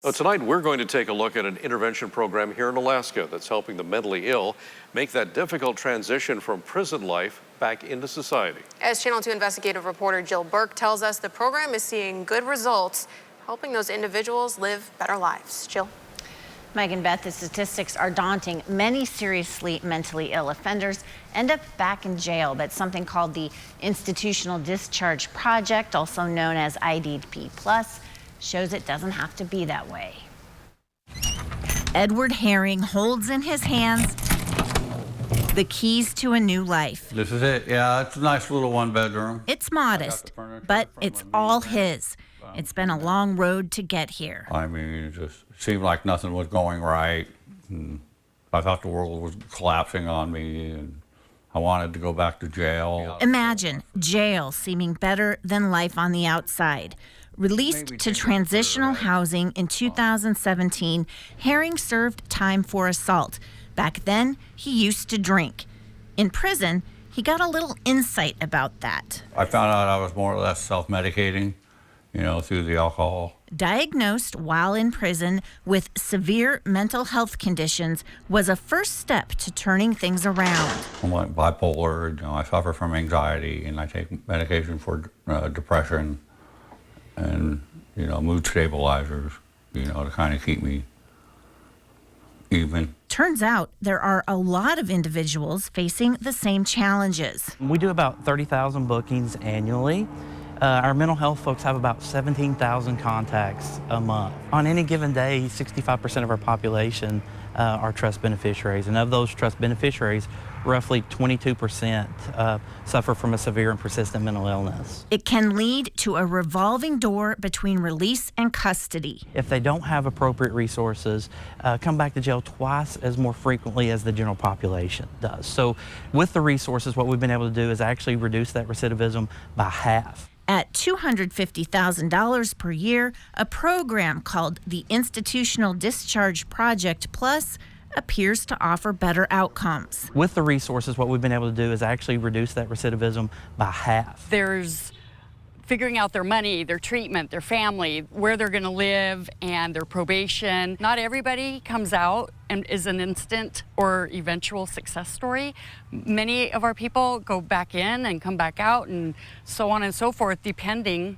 Well, tonight, we're going to take a look at an intervention program here in Alaska that's helping the mentally ill make that difficult transition from prison life back into society. As Channel 2 investigative reporter Jill Burke tells us, the program is seeing good results, helping those individuals live better lives. Jill. Mike and Beth, the statistics are daunting. Many seriously mentally ill offenders end up back in jail, but something called the Institutional Discharge Project, also known as IDP Plus, shows it doesn't have to be that way. Edward Herring holds in his hands the keys to a new life. This is it. Yeah, it's a nice little one bedroom. It's modest, but it's all his. It's been a long road to get here. I mean, it just seemed like nothing was going right. And I thought the world was collapsing on me, and I wanted to go back to jail. Imagine jail seeming better than life on the outside. Released to transitional housing in 2017, Herring served time for assault. Back then, he used to drink. In prison, he got a little insight about that. I found out I was more or less self-medicating, through the alcohol. Diagnosed while in prison with severe mental health conditions was a first step to turning things around. I'm like bipolar, I suffer from anxiety, and I take medication for depression and, mood stabilizers, to kind of keep me even. Turns out there are a lot of individuals facing the same challenges. We do about 30,000 bookings annually. Our mental health folks have about 17,000 contacts a month. On any given day, 65% of our population are trust beneficiaries, and of those trust beneficiaries, roughly 22% suffer from a severe and persistent mental illness. It can lead to a revolving door between release and custody. If they don't have appropriate resources, come back to jail twice as more frequently as the general population does. So with the resources, what we've been able to do is actually reduce that recidivism by half. At $250,000 per year, a program called the Institutional Discharge Project Plus appears to offer better outcomes. With the resources, what we've been able to do is actually reduce that recidivism by half. There's figuring out their money, their treatment, their family, where they're going to live, and their probation. Not everybody comes out and is an instant or eventual success story. Many of our people go back in and come back out, and so on and so forth, depending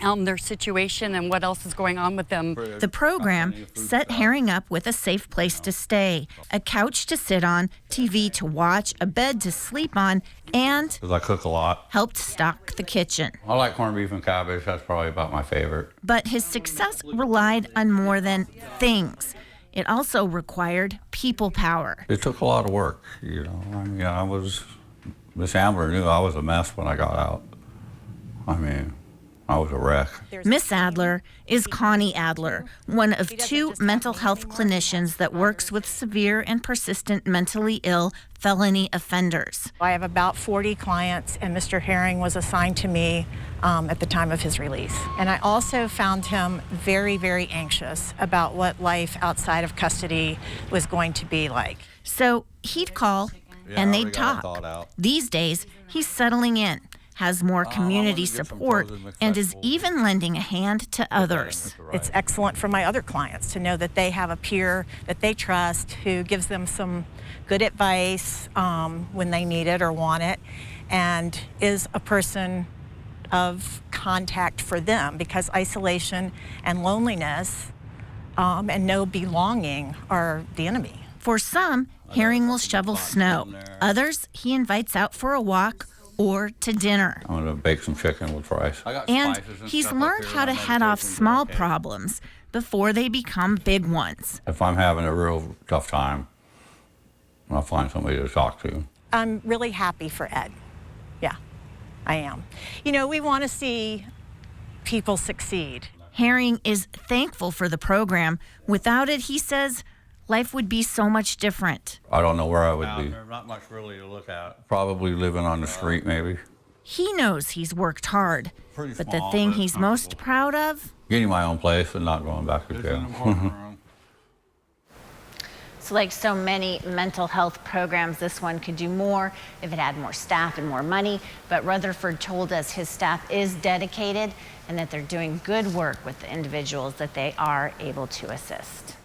on their situation and what else is going on with them. The program set Herring up with a safe place to stay, a couch to sit on, TV to watch, a bed to sleep on, and 'Cause I cook a lot. helped stock the kitchen. I like corned beef and cabbage. That's probably about my favorite. But his success relied on more than things. It also required people power. It took a lot of work, Miss Ambler knew I was a mess when I got out. I was a wreck. Miss Adler is Connie Adler, one of two mental health clinicians that works with severe and persistent mentally ill felony offenders. I have about 40 clients, and Mr. Herring was assigned to me at the time of his release. And I also found him very, very anxious about what life outside of custody was going to be like. So he'd call and they'd talk. These days, he's settling in, has more community support, and is even lending a hand to others. It's excellent for my other clients to know that they have a peer that they trust who gives them some good advice when they need it or want it, and is a person of contact for them, because isolation and loneliness and no belonging are the enemy. For some, Herring will shovel snow. Others, he invites out for a walk or to dinner. I'm gonna bake some chicken with rice. And he's learned how to head off small problems before they become big ones. If I'm having a real tough time, I'll find somebody to talk to. I'm really happy for Ed. Yeah, I am. We want to see people succeed. Herring is thankful for the program. Without it, he says, life would be so much different. I don't know where I would be. There's not much really to look at. Probably living on the street, maybe. He knows he's worked hard, but the thing he's most proud of? Getting my own place and not going back to jail. like so many mental health programs, this one could do more if it had more staff and more money. But Rutherford told us his staff is dedicated and that they're doing good work with the individuals that they are able to assist.